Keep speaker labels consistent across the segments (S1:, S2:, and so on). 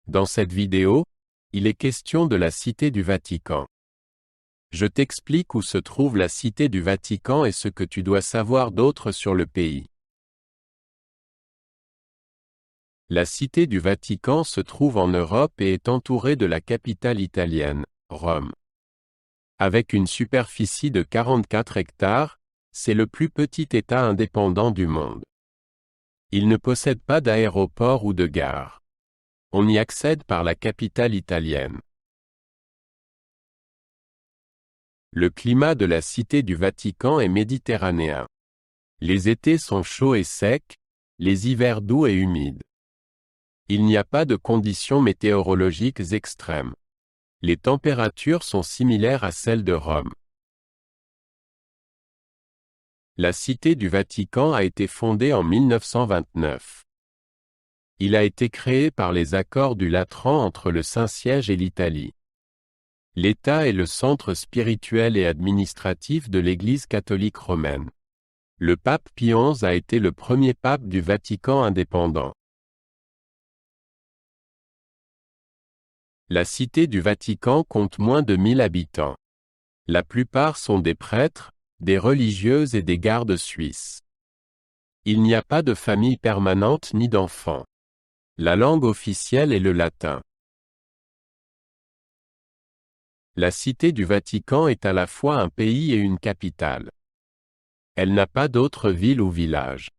S1: Dans cette vidéo, il est question de la Cité du Vatican. Je t'explique où se trouve la Cité du Vatican et ce que tu dois savoir d'autre sur le pays. La Cité du Vatican se trouve en Europe et est entourée de la capitale italienne, Rome. Avec une superficie de 44 hectares, c'est le plus petit État indépendant du monde. Il ne possède pas d'aéroport ou de gare. On y accède par la capitale italienne. Le climat de la Cité du Vatican est méditerranéen. Les étés sont chauds et secs, les hivers doux et humides. Il n'y a pas de conditions météorologiques extrêmes. Les températures sont similaires à celles de Rome. La Cité du Vatican a été fondée en 1929. Il a été créé par les accords du Latran entre le Saint-Siège et l'Italie. L'État est le centre spirituel et administratif de l'Église catholique romaine. Le pape Pie XI a été le premier pape du Vatican indépendant. La Cité du Vatican compte moins de 1000 habitants. La plupart sont des prêtres, des religieuses et des gardes suisses. Il n'y a pas de famille permanente ni d'enfants. La langue officielle est le latin. La Cité du Vatican est à la fois un pays et une capitale. Elle n'a pas d'autre ville ou village.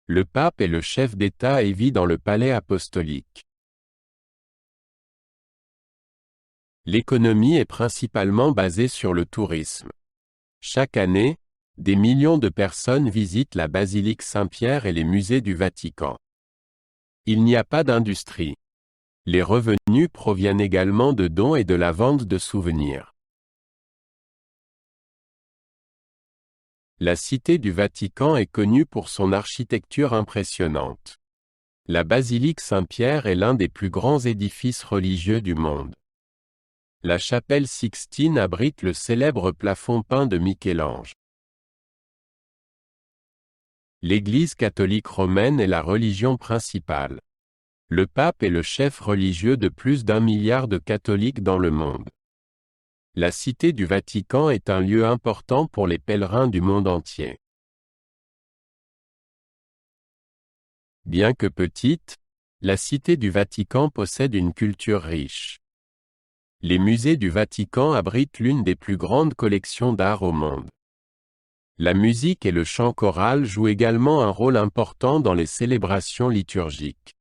S1: Le pape est le chef d'État et vit dans le palais apostolique. L'économie est principalement basée sur le tourisme. Chaque année, des millions de personnes visitent la basilique Saint-Pierre et les musées du Vatican. Il n'y a pas d'industrie. Les revenus proviennent également de dons et de la vente de souvenirs. La Cité du Vatican est connue pour son architecture impressionnante. La basilique Saint-Pierre est l'un des plus grands édifices religieux du monde. La chapelle Sixtine abrite le célèbre plafond peint de Michel-Ange. L'Église catholique romaine est la religion principale. Le pape est le chef religieux de plus d'1 milliard de catholiques dans le monde. La Cité du Vatican est un lieu important pour les pèlerins du monde entier. Bien que petite, la Cité du Vatican possède une culture riche. Les musées du Vatican abritent l'une des plus grandes collections d'art au monde. La musique et le chant choral jouent également un rôle important dans les célébrations liturgiques.